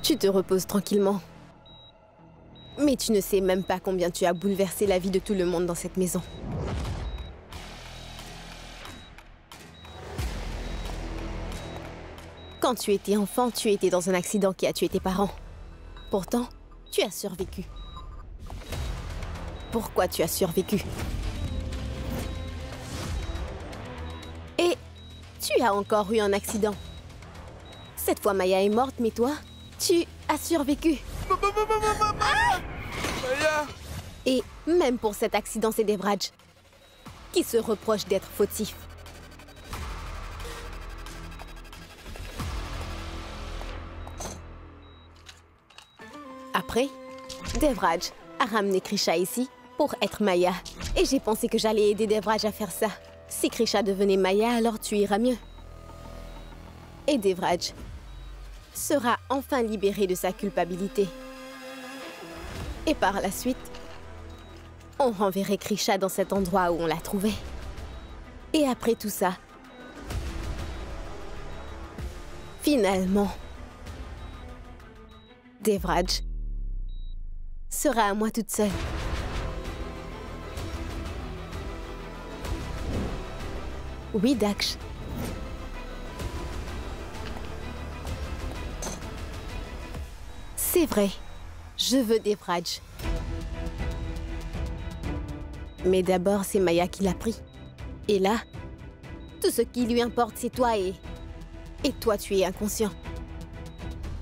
Tu te reposes tranquillement. Mais tu ne sais même pas combien tu as bouleversé la vie de tout le monde dans cette maison. Quand tu étais enfant, tu étais dans un accident qui a tué tes parents. Pourtant, tu as survécu. Pourquoi tu as survécu? Et tu as encore eu un accident. Cette fois, Maya est morte, mais toi, tu as survécu. Maya! Et même pour cet accident, c'est Devraj qui se reproche d'être fautif. Après, Devraj a ramené Krisha ici pour être Maya. Et j'ai pensé que j'allais aider Devraj à faire ça. Si Krisha devenait Maya, alors tu iras mieux. Et Devraj sera enfin libéré de sa culpabilité. Et par la suite, on renverrait Krisha dans cet endroit où on l'a trouvée. Et après tout ça, finalement, Devraj sera à moi toute seule. Oui, Daksh. C'est vrai, je veux Devraj. Mais d'abord, c'est Maya qui l'a pris. Et là, tout ce qui lui importe, c'est toi et toi, tu es inconscient.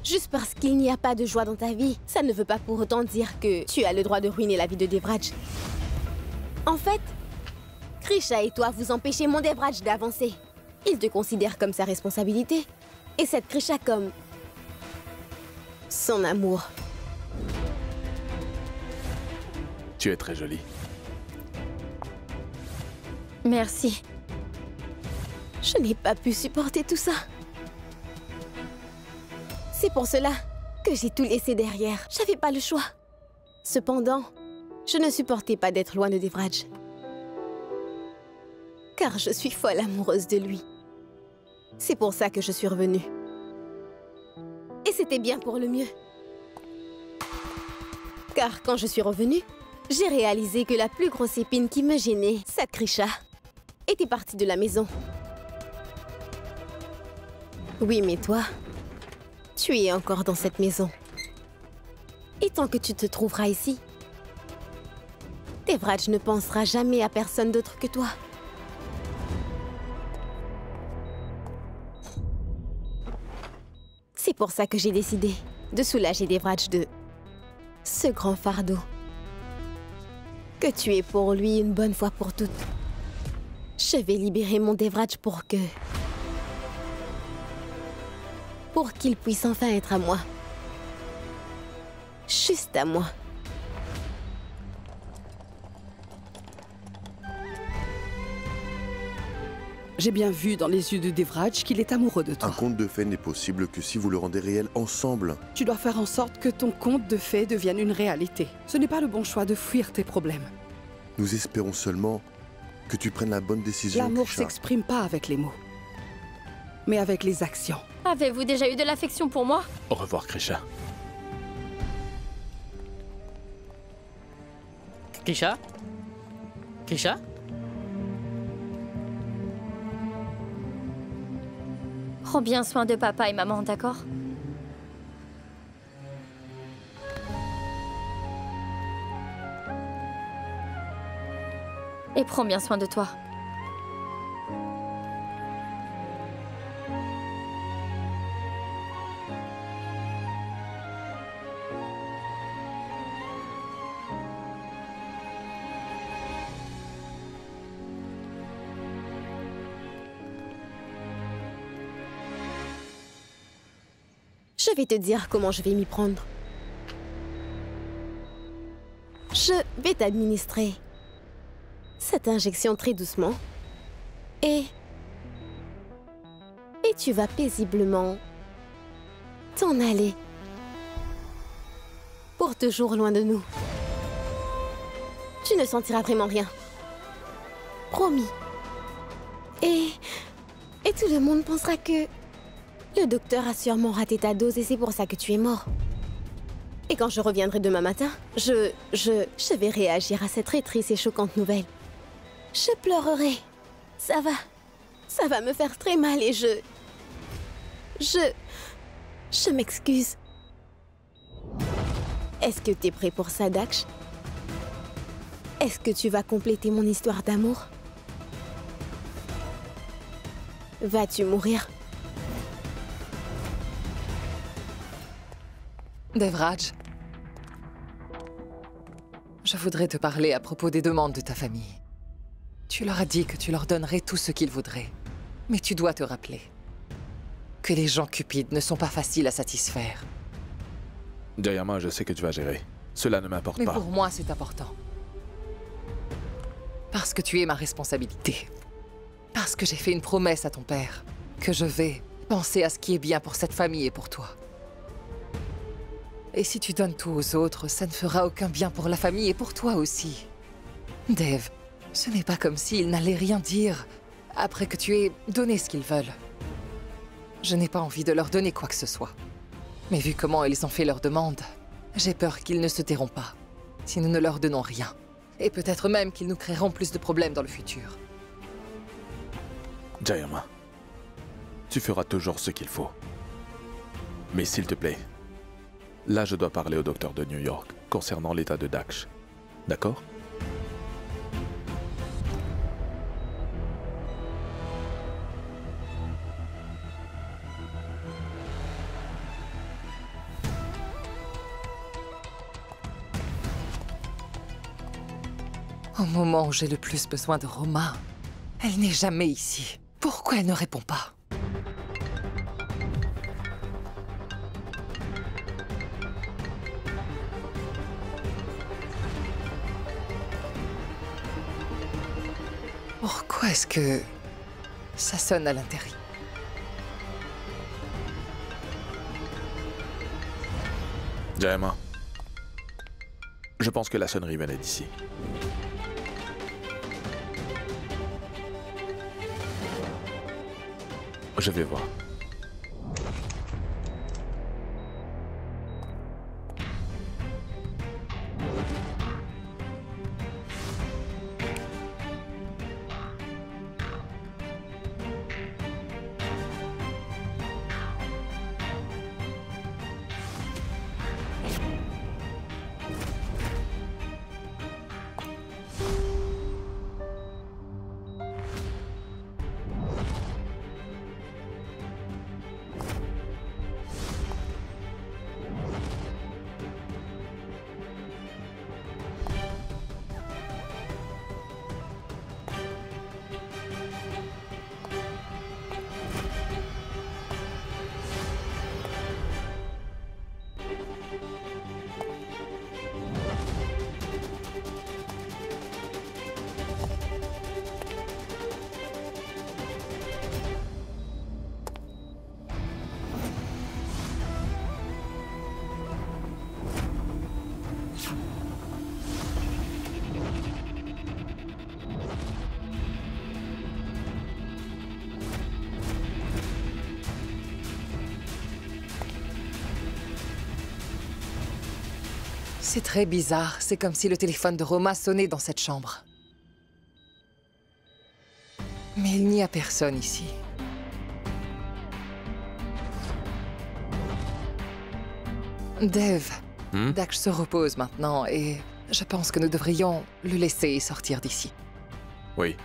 Juste parce qu'il n'y a pas de joie dans ta vie, ça ne veut pas pour autant dire que tu as le droit de ruiner la vie de Devraj. En fait, Krisha et toi, vous empêchez mon Devraj d'avancer. Il te considère comme sa responsabilité. Et cette Krisha comme son amour. Tu es très jolie. Merci. Je n'ai pas pu supporter tout ça. C'est pour cela que j'ai tout laissé derrière. J'avais pas le choix. Cependant, je ne supportais pas d'être loin de Devraj. Car je suis folle amoureuse de lui. C'est pour ça que je suis revenue. Et c'était bien pour le mieux. Car quand je suis revenue, j'ai réalisé que la plus grosse épine qui me gênait, cette Krisha, était partie de la maison. Oui, mais toi, tu es encore dans cette maison. Et tant que tu te trouveras ici, Devraj ne pensera jamais à personne d'autre que toi. C'est pour ça que j'ai décidé de soulager Devraj de ce grand fardeau. Que tu es pour lui une bonne fois pour toutes. Je vais libérer mon Devraj pour qu'il puisse enfin être à moi. Juste à moi. J'ai bien vu dans les yeux de Devraj qu'il est amoureux de toi. Un conte de fées n'est possible que si vous le rendez réel ensemble. Tu dois faire en sorte que ton conte de fées devienne une réalité. Ce n'est pas le bon choix de fuir tes problèmes. Nous espérons seulement que tu prennes la bonne décision, L'amour Krisha. s'exprime pas avec les mots, mais avec les actions. Avez-vous déjà eu de l'affection pour moi? Au revoir, Krisha. Krisha? Krisha? Prends bien soin de papa et maman, d'accord? Et prends bien soin de toi. Je vais te dire comment je vais m'y prendre. Je vais t'administrer cette injection très doucement. Et tu vas paisiblement t'en aller. Pour toujours loin de nous. Tu ne sentiras vraiment rien. Promis. Et tout le monde pensera que Le docteur a sûrement raté ta dose et c'est pour ça que tu es mort. Et quand je reviendrai demain matin, je vais réagir à cette très triste et choquante nouvelle. Je pleurerai. Ça va me faire très mal et je m'excuse. Est-ce que t'es prêt pour ça, Daksh? Est-ce que tu vas compléter mon histoire d'amour? Vas-tu mourir? Devraj, je voudrais te parler à propos des demandes de ta famille. Tu leur as dit que tu leur donnerais tout ce qu'ils voudraient. Mais tu dois te rappeler que les gens cupides ne sont pas faciles à satisfaire. Jayama, je sais que tu vas gérer. Cela ne m'importe Mais pas. pour moi, c'est important. Parce que tu es ma responsabilité. Parce que j'ai fait une promesse à ton père. Que je vais penser à ce qui est bien pour cette famille et pour toi. Et si tu donnes tout aux autres, ça ne fera aucun bien pour la famille et pour toi aussi. Dev, ce n'est pas comme s'ils n'allaient rien dire après que tu aies donné ce qu'ils veulent. Je n'ai pas envie de leur donner quoi que ce soit. Mais vu comment ils ont fait leur demande, j'ai peur qu'ils ne se tairont pas si nous ne leur donnons rien. Et peut-être même qu'ils nous créeront plus de problèmes dans le futur. Jayama, tu feras toujours ce qu'il faut. Mais s'il te plaît, là je dois parler au docteur de New York concernant l'état de Daksh. D'accord? Au moment où j'ai le plus besoin de Roma, elle n'est jamais ici. Pourquoi elle ne répond pas? Pourquoi est-ce que ça sonne à l'intérieur? Jayama, je pense que la sonnerie venait d'ici. Je vais voir. C'est très bizarre. C'est comme si le téléphone de Roma sonnait dans cette chambre. Mais il n'y a personne ici. Dev, Daksh se repose maintenant et je pense que nous devrions le laisser sortir d'ici. Oui.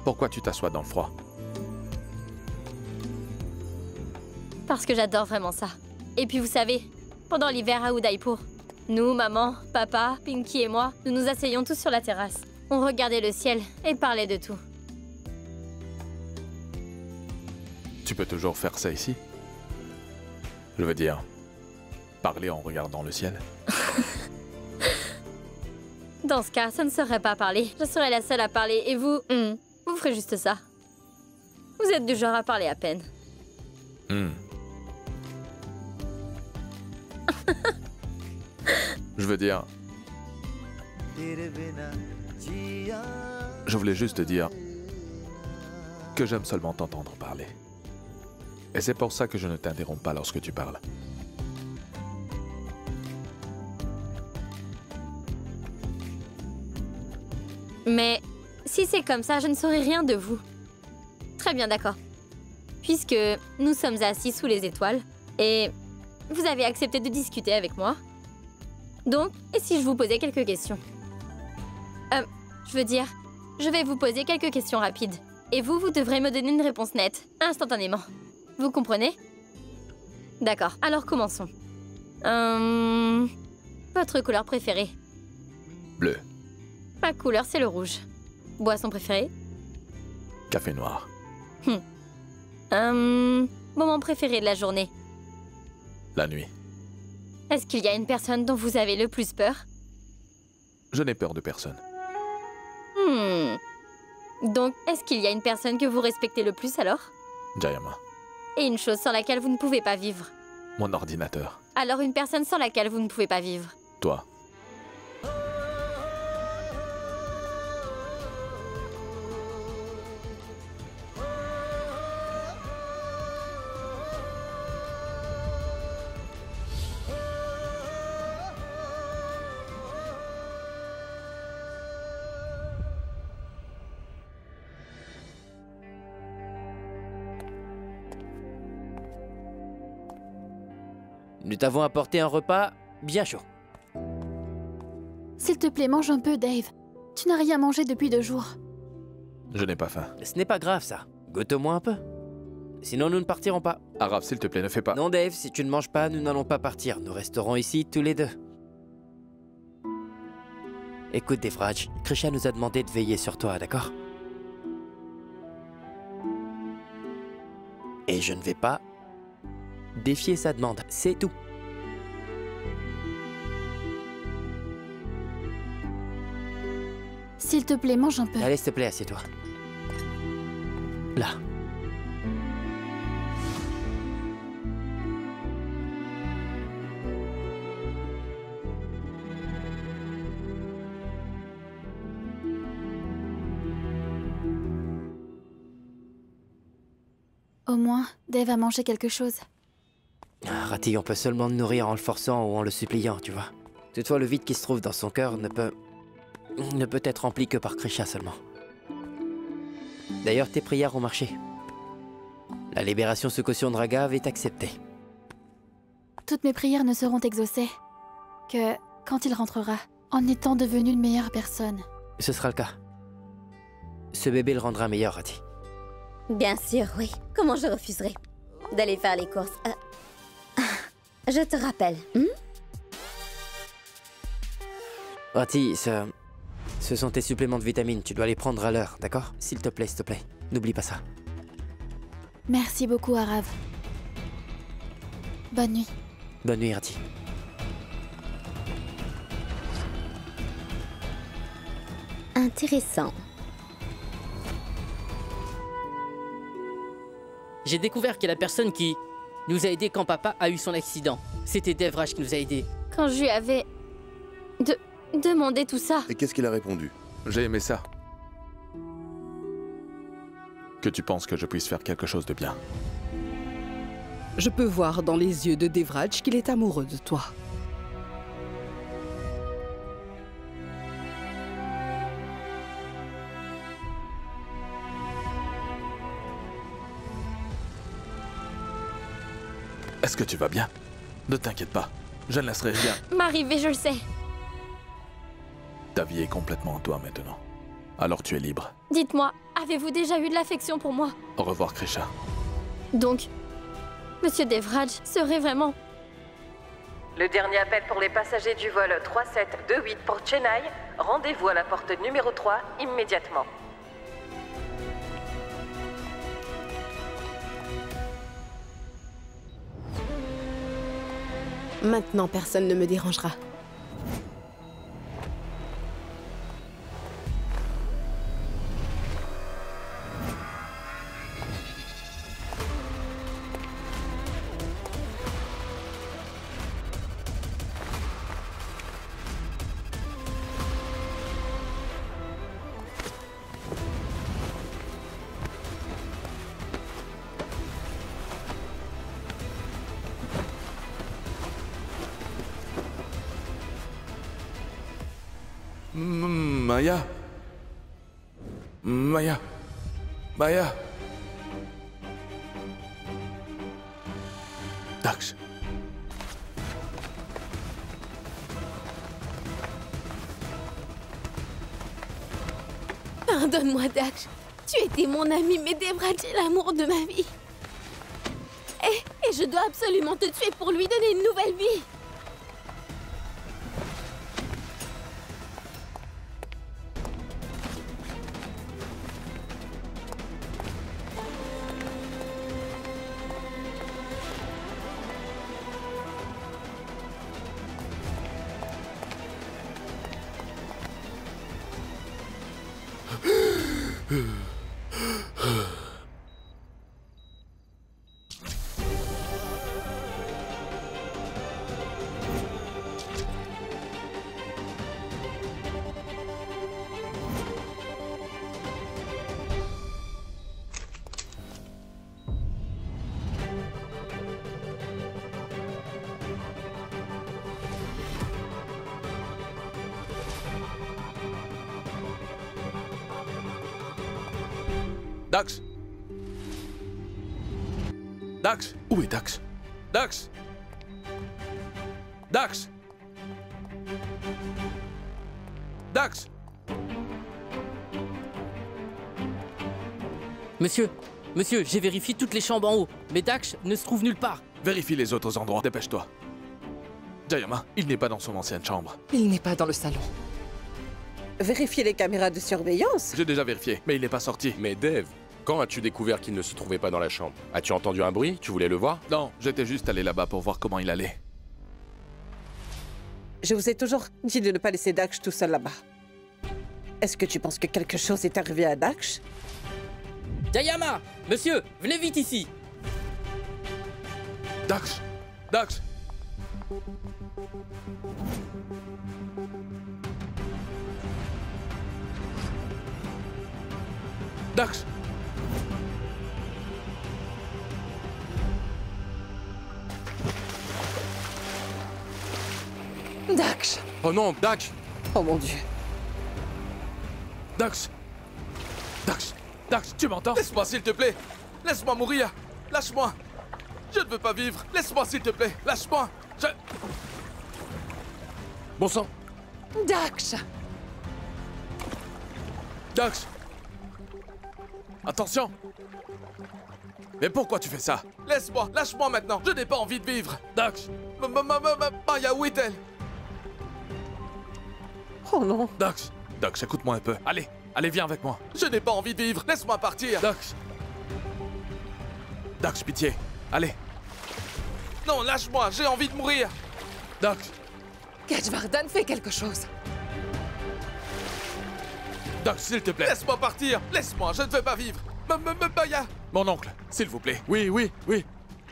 Pourquoi tu t'assois dans le froid? Parce que j'adore vraiment ça. Et puis vous savez, pendant l'hiver à Udaipur, nous, maman, papa, Pinky et moi, nous nous asseyions tous sur la terrasse. On regardait le ciel et parlait de tout. Tu peux toujours faire ça ici? Je veux dire, parler en regardant le ciel. Dans ce cas, ça ne serait pas parler. Je serais la seule à parler et vous, vous ferez juste ça. Vous êtes du genre à parler à peine. Je veux dire... Je voulais juste te dire que j'aime seulement t'entendre parler. Et c'est pour ça que je ne t'interromps pas lorsque tu parles. Mais si c'est comme ça, je ne saurai rien de vous. Très bien, d'accord. Puisque nous sommes assis sous les étoiles et vous avez accepté de discuter avec moi. Donc, et si je vous posais quelques questions? Je veux dire, je vais vous poser quelques questions rapides. Et vous devrez me donner une réponse nette, instantanément. Vous comprenez? D'accord, alors commençons. Votre couleur préférée? Bleu. Ma couleur, c'est le rouge. Boisson préférée? Café noir. Moment préféré de la journée? La nuit. Est-ce qu'il y a une personne dont vous avez le plus peur? Je n'ai peur de personne. Donc, est-ce qu'il y a une personne que vous respectez le plus alors? Jayama. Et une chose sans laquelle vous ne pouvez pas vivre? Mon ordinateur. Alors une personne sans laquelle vous ne pouvez pas vivre? Toi. Nous t'avons apporté un repas bien chaud. S'il te plaît, mange un peu, Dave. Tu n'as rien mangé depuis 2 jours. Je n'ai pas faim. Ce n'est pas grave, ça. Goûte-moi un peu. Sinon, nous ne partirons pas. Arabe, s'il te plaît, ne fais pas... Non, Dave, si tu ne manges pas, nous n'allons pas partir. Nous resterons ici tous les deux. Écoute, Devraj, Krisha nous a demandé de veiller sur toi, d'accord? Et je ne vais pas défier sa demande, c'est tout. S'il te plaît, mange un peu. Allez, s'il te plaît, assieds-toi. Là. Au moins, Dave a mangé quelque chose. Rati, on peut seulement le nourrir en le forçant ou en le suppliant, tu vois. Toutefois, le vide qui se trouve dans son cœur ne peut être rempli que par Krisha seulement. D'ailleurs, tes prières ont marché. La libération Sukosyon Raghav est acceptée. Toutes mes prières ne seront exaucées que quand il rentrera, en étant devenu une meilleure personne. Ce sera le cas. Ce bébé le rendra meilleur, Rati. Bien sûr, oui. Comment je refuserais d'aller faire les courses? Je te rappelle. Rati, ce sont tes suppléments de vitamines. Tu dois les prendre à l'heure, d'accord? S'il te plaît, n'oublie pas ça. Merci beaucoup, Arav. Bonne nuit. Bonne nuit, Rati. Intéressant. J'ai découvert que la personne qui nous a aidés quand papa a eu son accident, c'était Devraj qui nous a aidés. Quand je lui avais demandé tout ça... Et qu'est-ce qu'il a répondu? J'ai aimé ça. Que tu penses que je puisse faire quelque chose de bien. Je peux voir dans les yeux de Devraj qu'il est amoureux de toi. Est-ce que tu vas bien? Ne t'inquiète pas, je ne laisserai rien. M'arriver, je le sais. Ta vie est complètement à toi maintenant. Alors tu es libre. Dites-moi, avez-vous déjà eu de l'affection pour moi? Au revoir, Krisha. Donc, Monsieur Devraj serait vraiment... Le dernier appel pour les passagers du vol 3728 pour Chennai. Rendez-vous à la porte numéro 3 immédiatement. Maintenant, personne ne me dérangera. Maya. Maya. Maya. Daksh. Pardonne-moi, Daksh. Tu étais mon ami, mais Devraj est l'amour de ma vie. Et je dois absolument te tuer pour lui donner une nouvelle vie. Daksh. Daksh. Où est Daksh? Daksh. Daksh. Daksh. Monsieur, j'ai vérifié toutes les chambres en haut, mais Daksh ne se trouve nulle part. Vérifie les autres endroits. Dépêche-toi. Jayama, il n'est pas dans son ancienne chambre. Il n'est pas dans le salon. Vérifiez les caméras de surveillance. J'ai déjà vérifié, mais il n'est pas sorti. Mais Dev, quand as-tu découvert qu'il ne se trouvait pas dans la chambre? As-tu entendu un bruit? Tu voulais le voir? Non, j'étais juste allé là-bas pour voir comment il allait. Je vous ai toujours dit de ne pas laisser Daksh tout seul là-bas. Est-ce que tu penses que quelque chose est arrivé à Daksh? Jayama! Monsieur, venez vite ici! Daksh! Daksh! Daksh! Daksh! Oh non, Daksh! Oh mon Dieu! Daksh! Daksh! Daksh, tu m'entends? Laisse-moi, s'il te plaît! Laisse-moi mourir! Lâche-moi! Je ne veux pas vivre! Laisse-moi, s'il te plaît! Lâche-moi! Bon sang! Daksh! Daksh! Attention! Mais pourquoi tu fais ça? Laisse-moi! Lâche-moi maintenant! Je n'ai pas envie de vivre! Daksh! Maya, où est-elle? Oh non! Daksh! Daksh, écoute-moi un peu. Allez! Allez, viens avec moi! Je n'ai pas envie de vivre! Laisse-moi partir! Daksh! Daksh, pitié! Allez! Non, lâche-moi! J'ai envie de mourir! Daksh! Kajvardan, fais quelque chose! Daksh, s'il te plaît! Laisse-moi partir! Laisse-moi! Je ne veux pas vivre! Maya! Mon oncle, s'il vous plaît! Oui!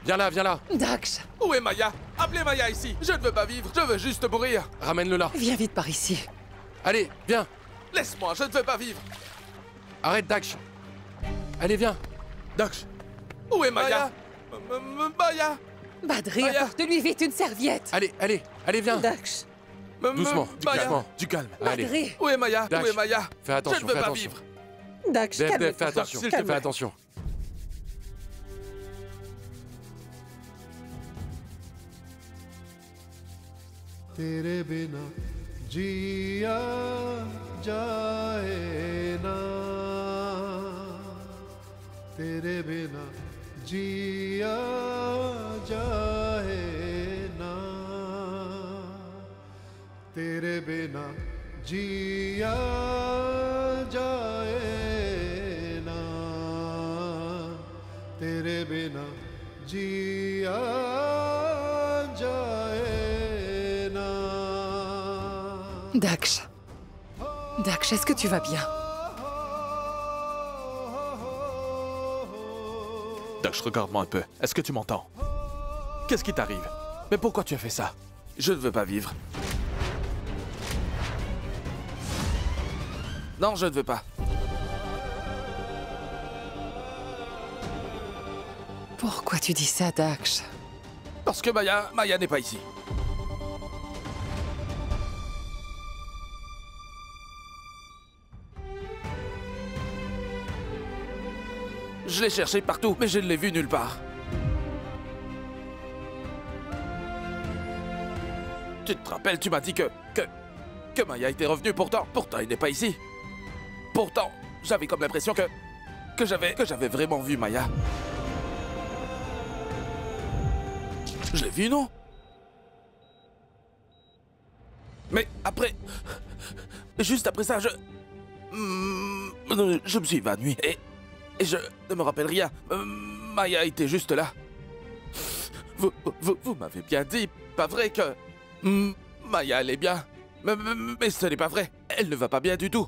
Viens là! Daksh! Où est Maya? Appelez Maya ici! Je ne veux pas vivre! Je veux juste mourir! Ramène-le là! Viens vite par ici! Allez, viens! Laisse-moi! Je ne veux pas vivre! Arrête, Daksh! Allez, viens! Daksh! Où est Maya? Maya! Badri, apporte-lui vite une serviette! Allez, viens! Daksh! Doucement, doucement. Du calme. Allez. Badri! Où est Maya? Daksh, Où est Maya? Fais attention, Je ne veux fais pas attention. vivre! Daksh, Dev, calme-toi. fais attention, s'il te plaît. fais attention. जिया जाए ना तेरे बिना जिया जाए ना तेरे बिना जिया जाए ना तेरे बिना जिया जाए ना Daksh. Daksh, est-ce que tu vas bien? Daksh, regarde-moi un peu. Est-ce que tu m'entends? Qu'est-ce qui t'arrive? Mais pourquoi tu as fait ça? Je ne veux pas vivre. Non, je ne veux pas. Pourquoi tu dis ça, Daksh? Parce que Maya n'est pas ici. Je l'ai cherché partout, mais je ne l'ai vue nulle part. Tu te rappelles, tu m'as dit que Maya était revenue, pourtant elle n'est pas ici. Pourtant, j'avais comme l'impression que j'avais vraiment vu Maya. Je l'ai vue, non? Mais après... Juste après ça, je me suis évanoui et je ne me rappelle rien. Maya était juste là. Vous m'avez bien dit, pas vrai que... Maya allait bien. Mais ce n'est pas vrai. Elle ne va pas bien du tout.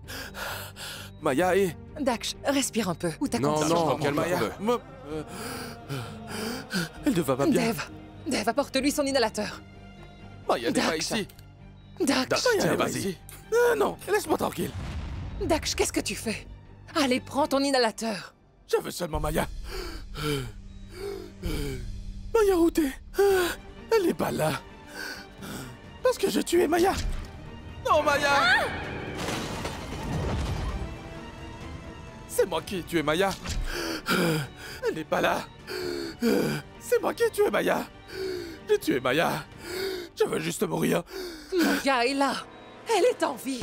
Maya est... Daksh, respire un peu. Où t'as Non, calme-toi. Elle ne va pas bien. Dave, apporte-lui son inhalateur. Maya n'est pas ici. Daksh, tiens, vas-y. Non, laisse-moi tranquille. Daksh, qu'est-ce que tu fais? Allez, prends ton inhalateur. Je veux seulement Maya. Maya, où t'es? Elle n'est pas là. Parce que j'ai tué Maya. Non, Maya. C'est moi qui ai tué Maya. Elle n'est pas là. C'est moi qui ai tué Maya. J'ai tué Maya. Je veux juste mourir. Maya est là. Elle est en vie.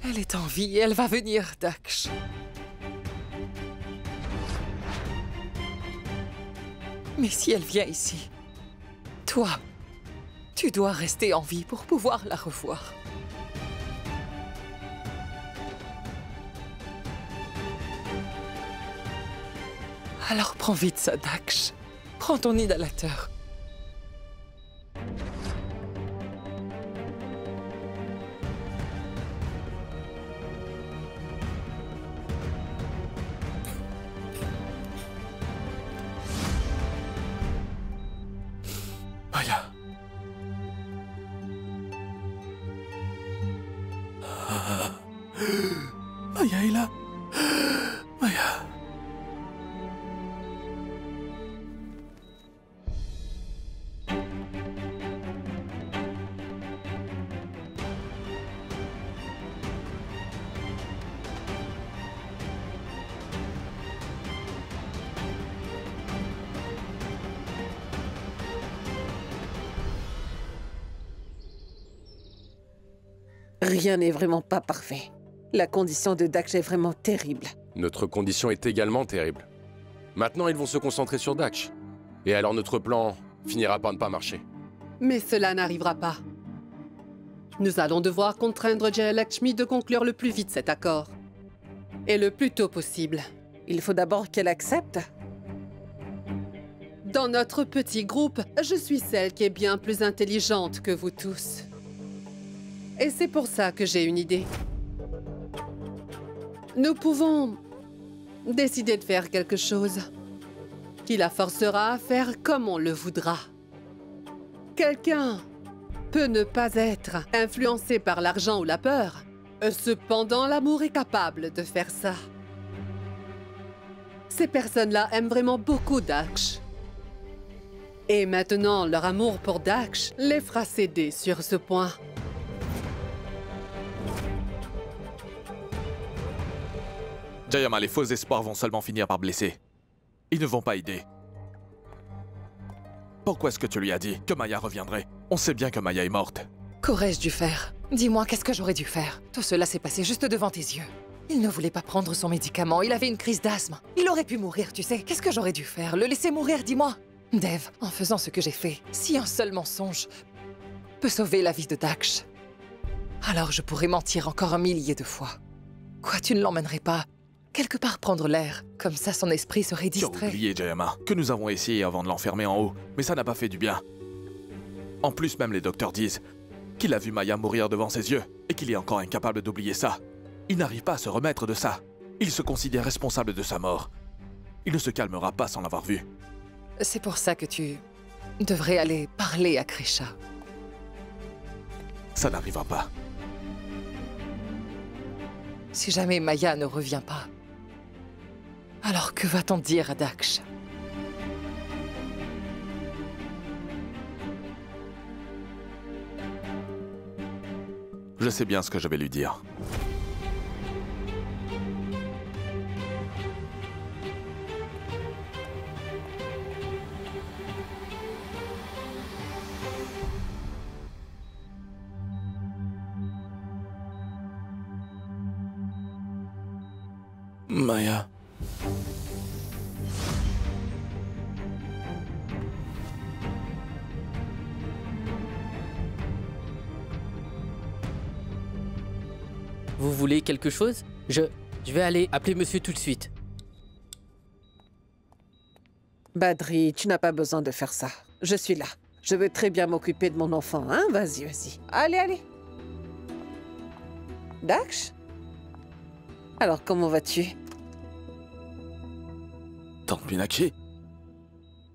Elle est en vie et elle va venir, Daksh. Mais si elle vient ici, toi, tu dois rester en vie pour pouvoir la revoir. Alors prends vite ça, Daksh. Prends ton inhalateur. Maya. Maya est là. Maya. Rien n'est vraiment pas parfait. La condition de Daksh est vraiment terrible. Notre condition est également terrible. Maintenant, ils vont se concentrer sur Daksh. Et alors notre plan finira par ne pas marcher. Mais cela n'arrivera pas. Nous allons devoir contraindre Jayalakshmi de conclure le plus vite cet accord. Et le plus tôt possible. Il faut d'abord qu'elle accepte. Dans notre petit groupe, je suis celle qui est bien plus intelligente que vous tous. Et c'est pour ça que j'ai une idée. Nous pouvons décider de faire quelque chose qui la forcera à faire comme on le voudra. Quelqu'un peut ne pas être influencé par l'argent ou la peur. Cependant, l'amour est capable de faire ça. Ces personnes-là aiment vraiment beaucoup Daksh. Et maintenant, leur amour pour Daksh les fera céder sur ce point. Jayama, les faux espoirs vont seulement finir par blesser. Ils ne vont pas aider. Pourquoi est-ce que tu lui as dit que Maya reviendrait? On sait bien que Maya est morte. Qu'aurais-je dû faire? Dis-moi, qu'est-ce que j'aurais dû faire? Tout cela s'est passé juste devant tes yeux. Il ne voulait pas prendre son médicament, il avait une crise d'asthme. Il aurait pu mourir, tu sais. Qu'est-ce que j'aurais dû faire? Le laisser mourir, dis-moi? Dev, en faisant ce que j'ai fait, si un seul mensonge peut sauver la vie de Daksh, alors je pourrais mentir encore 1 millier de fois. Quoi, tu ne l'emmènerais pas quelque part prendre l'air? Comme ça, son esprit serait Tu as distrait. oublié, Jayama, que nous avons essayé avant de l'enfermer en haut, mais ça n'a pas fait du bien. En plus, même les docteurs disent qu'il a vu Maya mourir devant ses yeux et qu'il est encore incapable d'oublier ça. Il n'arrive pas à se remettre de ça. Il se considère responsable de sa mort. Il ne se calmera pas sans l'avoir vu. C'est pour ça que tu devrais aller parler à Krisha. Ça n'arrivera pas. Si jamais Maya ne revient pas, alors que va-t-on dire à Daksh? Je sais bien ce que je vais lui dire. Maya. Vous voulez quelque chose? Je vais aller appeler monsieur tout de suite. Badri, tu n'as pas besoin de faire ça. Je suis là. Je veux très bien m'occuper de mon enfant, hein? Vas-y, vas-y. Allez, allez. Daksh? Alors, comment vas-tu? Tante Pinaki?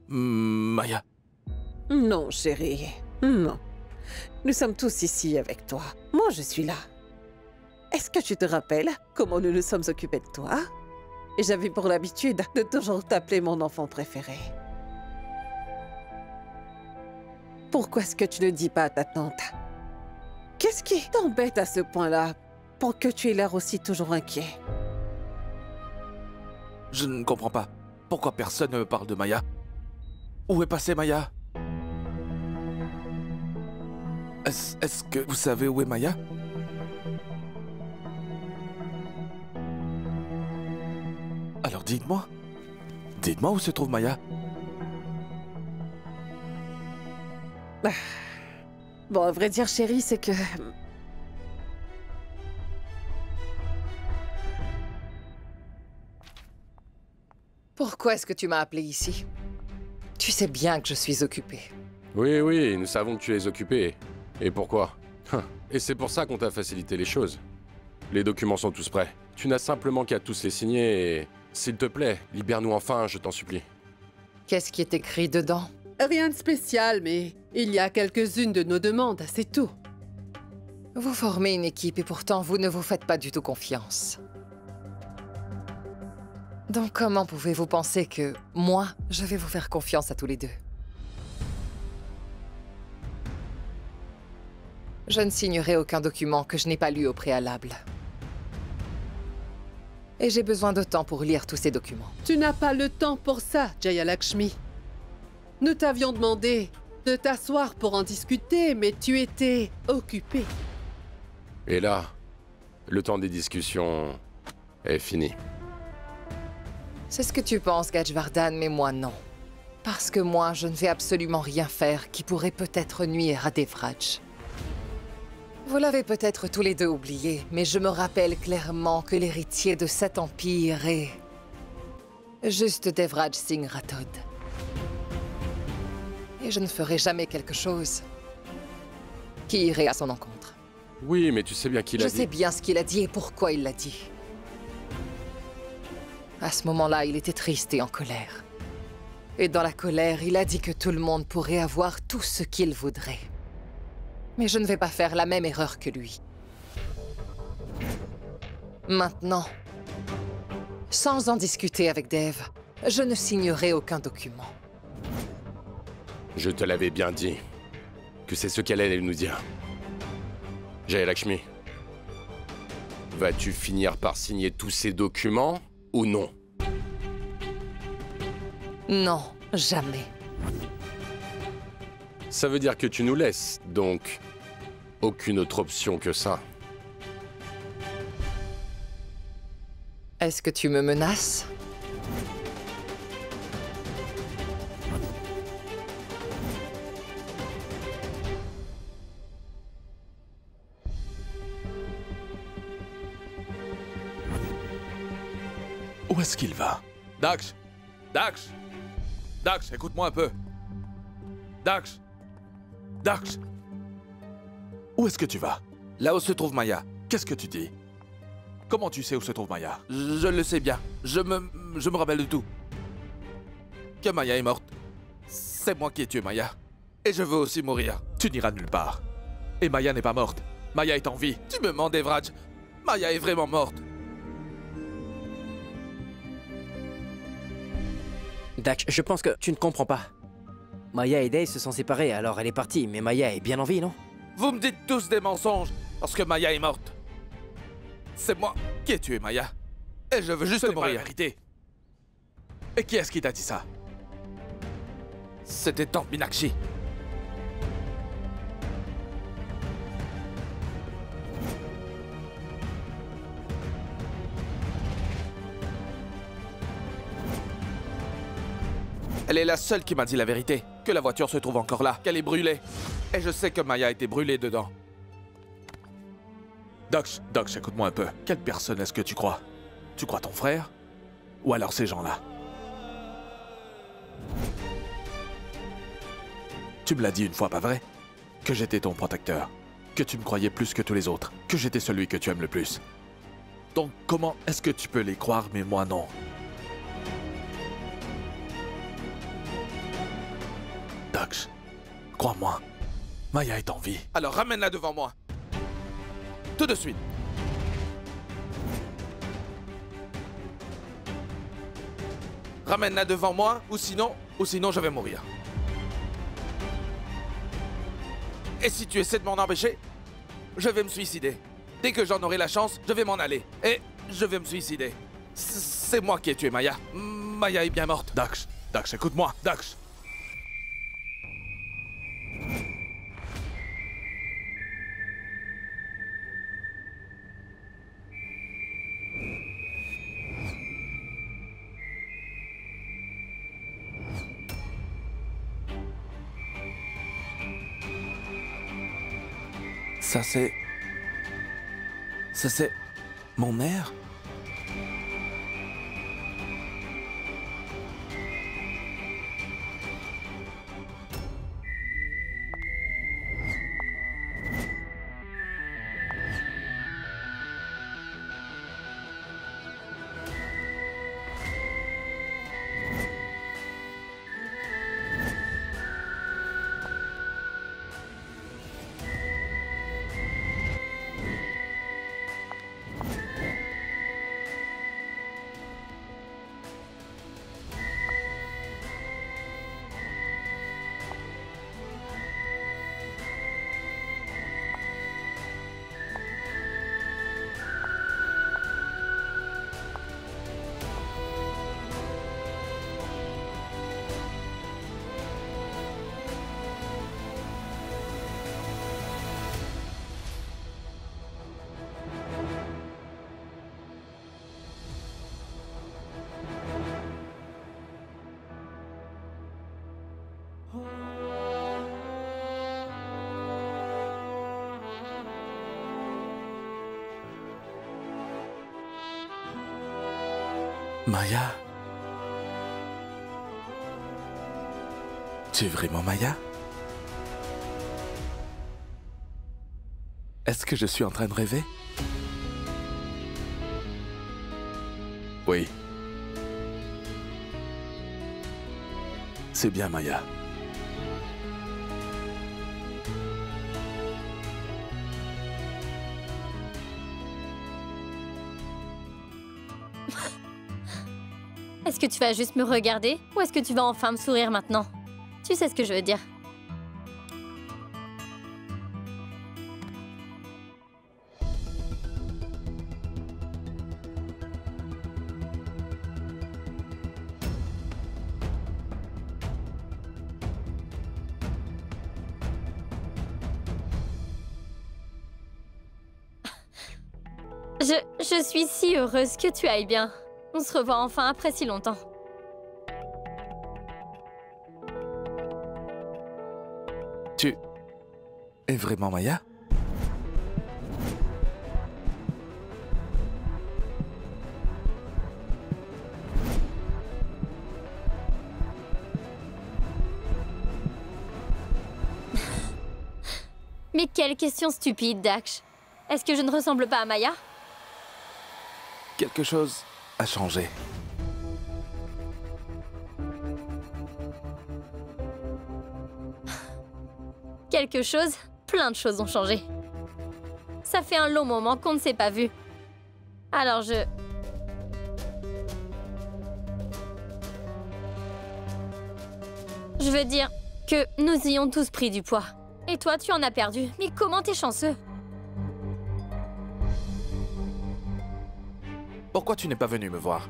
Maya? Non, chérie. Non. Nous sommes tous ici avec toi. Moi, je suis là. Est-ce que tu te rappelles comment nous nous sommes occupés de toi? Et j'avais pour l'habitude de toujours t'appeler mon enfant préféré. Pourquoi est-ce que tu ne dis pas à ta tante? Qu'est-ce qui t'embête à ce point-là pour que tu aies l'air aussi toujours inquiet? Je ne comprends pas. Pourquoi personne ne me parle de Maya? Où est passée Maya? Est-ce que vous savez où est Maya? Alors dites-moi. Dites-moi où se trouve Maya? Bon, à vrai dire, chérie, c'est que... Pourquoi est-ce que tu m'as appelé ici? Tu sais bien que je suis occupée. Oui, oui, nous savons que tu es occupé. Et pourquoi? Et c'est pour ça qu'on t'a facilité les choses. Les documents sont tous prêts. Tu n'as simplement qu'à tous les signer et... S'il te plaît, libère-nous enfin, je t'en supplie. Qu'est-ce qui est écrit dedans? Rien de spécial, mais il y a quelques-unes de nos demandes, c'est tout. Vous formez une équipe et pourtant vous ne vous faites pas du tout confiance. Donc comment pouvez-vous penser que moi, je vais vous faire confiance à tous les deux? Je ne signerai aucun document que je n'ai pas lu au préalable. Et j'ai besoin de temps pour lire tous ces documents. Tu n'as pas le temps pour ça, Jayalakshmi. Nous t'avions demandé de t'asseoir pour en discuter, mais tu étais occupé. Et là, le temps des discussions est fini. C'est ce que tu penses, Gajvardhan, mais moi non. Parce que moi, je ne vais absolument rien faire qui pourrait peut-être nuire à Devraj. Vous l'avez peut-être tous les deux oublié, mais je me rappelle clairement que l'héritier de cet empire est... juste Devraj Singh Rathod. Et je ne ferai jamais quelque chose qui irait à son encontre. Oui, mais tu sais bien qu'il a dit... Je sais bien ce qu'il a dit et pourquoi il l'a dit. À ce moment-là, il était triste et en colère. Et dans la colère, il a dit que tout le monde pourrait avoir tout ce qu'il voudrait. Mais je ne vais pas faire la même erreur que lui. Maintenant, sans en discuter avec Dev, je ne signerai aucun document. Je te l'avais bien dit, que c'est ce qu'elle allait nous dire. Jayalakshmi, vas-tu finir par signer tous ces documents ou non? Non, jamais. Ça veut dire que tu nous laisses, donc aucune autre option que ça. Est-ce que tu me menaces? Où est-ce qu'il va? Dax! Dax! Dax, écoute-moi un peu. Dax! Dax! Où est-ce que tu vas? Là où se trouve Maya. Qu'est-ce que tu dis? Comment tu sais où se trouve Maya? Je le sais bien. Je me rappelle de tout. Que Maya est morte. C'est moi qui ai tué Maya. Et je veux aussi mourir. Tu n'iras nulle part. Et Maya n'est pas morte. Maya est en vie. Tu me mens, Devraj. Maya est vraiment morte. Dax, je pense que tu ne comprends pas. Maya et Day se sont séparés, alors elle est partie, mais Maya est bien en vie, non? Vous me dites tous des mensonges parce que Maya est morte. C'est moi qui ai tué Maya. Et je veux juste Ce n'est pas la mourir. vérité. Et qui est-ce qui t'a dit ça? C'était Tante Meenakshi. Elle est la seule qui m'a dit la vérité. Que la voiture se trouve encore là, qu'elle est brûlée. Et je sais que Maya a été brûlée dedans. Dax, écoute-moi un peu. Quelle personne est-ce que tu crois? Tu crois ton frère? Ou alors ces gens-là? Tu me l'as dit une fois, pas vrai? Que j'étais ton protecteur. Que tu me croyais plus que tous les autres. Que j'étais celui que tu aimes le plus. Donc comment est-ce que tu peux les croire, mais moi non? Dax, crois-moi, Maya est en vie. Alors ramène-la devant moi. Tout de suite. Ramène-la devant moi, ou sinon je vais mourir. Et si tu essaies de m'en empêcher, je vais me suicider. Dès que j'en aurai la chance, je vais m'en aller. Et je vais me suicider. C'est moi qui ai tué Maya. Maya est bien morte. Dax, écoute-moi, Dax. Ça c'est mon mère? Maya? Tu es vraiment Maya? Est-ce que je suis en train de rêver? Oui. C'est bien Maya. Est-ce que tu vas juste me regarder ou est-ce que tu vas enfin me sourire maintenant? Tu sais ce que je veux dire. Je suis si heureuse que tu ailles bien. On se revoit enfin après si longtemps. Tu es vraiment Maya? Mais quelle question stupide, Daksh. Est-ce que je ne ressemble pas à Maya? Quelque chose a changé. Quelque chose? Plein de choses ont changé. Ça fait un long moment qu'on ne s'est pas vu. Alors Je veux dire que nous y avons tous pris du poids. Et toi, tu en as perdu. Mais comment t'es chanceux? Pourquoi tu n'es pas venu me voir?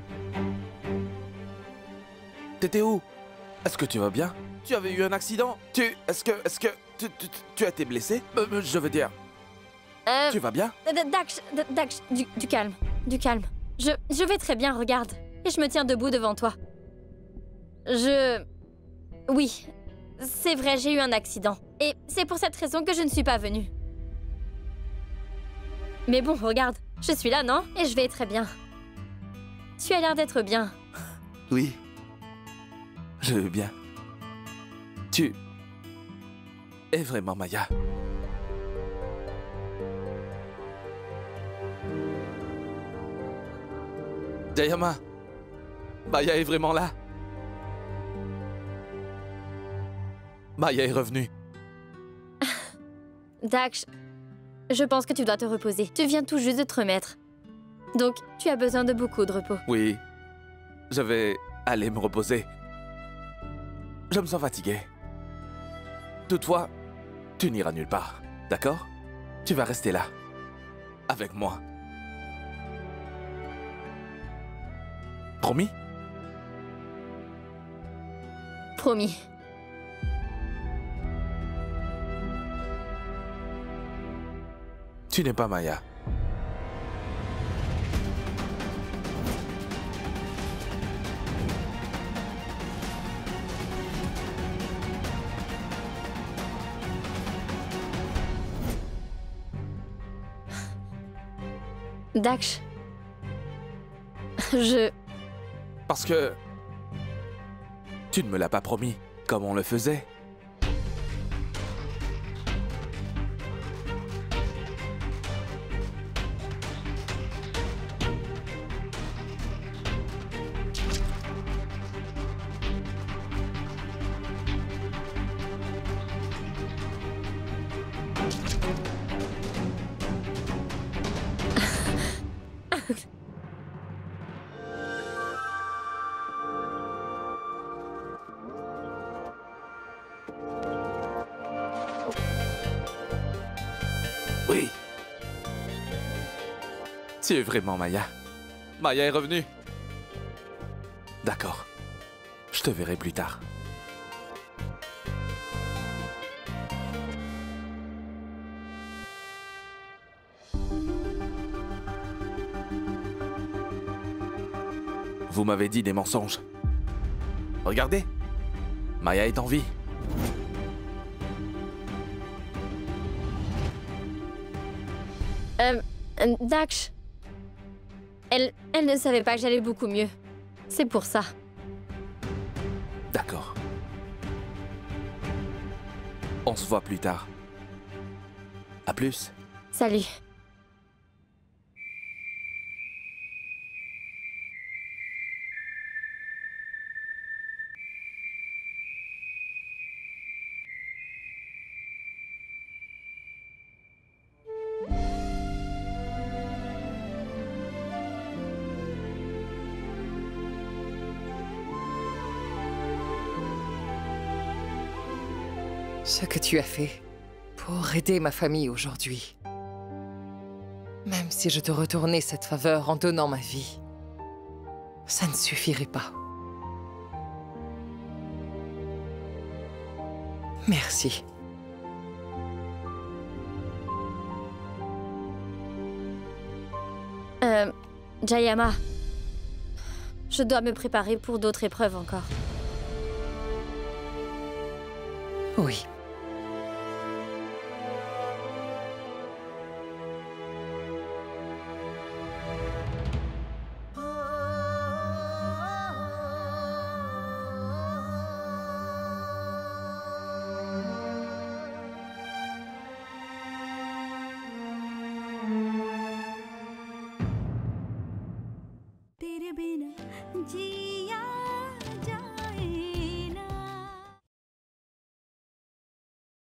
T'étais où? Est-ce que tu vas bien? Tu avais eu un accident? Est-ce que tu as été blessé? Je veux dire... Tu vas bien? Daksh, du calme. Du calme. Je vais très bien, regarde. Et je me tiens debout devant toi. Oui, c'est vrai, j'ai eu un accident. Et c'est pour cette raison que je ne suis pas venue. Mais bon, regarde, je suis là, non? Et je vais très bien. Tu as l'air d'être bien. Oui. Je vais bien. Tu es vraiment Maya. Jayama, Maya est vraiment là. Maya est revenue. Daksh, je pense que tu dois te reposer. Tu viens tout juste de te remettre. Donc, tu as besoin de beaucoup de repos. Oui, je vais aller me reposer. Je me sens fatigué. Toutefois, tu n'iras nulle part, d'accord? Tu vas rester là, avec moi. Promis? Promis. Tu n'es pas Maya. Daksh. Parce que... Tu ne me l'as pas promis, comme on le faisait. Oui. Tu es vraiment Maya. Maya est revenue. D'accord. Je te verrai plus tard. Vous m'avez dit des mensonges. Regardez. Maya est en vie. Daksh. Elle ne savait pas que j'allais beaucoup mieux. C'est pour ça. D'accord. On se voit plus tard. À plus. Salut. Ce que tu as fait pour aider ma famille aujourd'hui. Même si je te retournais cette faveur en donnant ma vie, ça ne suffirait pas. Merci. Jayama, je dois me préparer pour d'autres épreuves encore. Oui.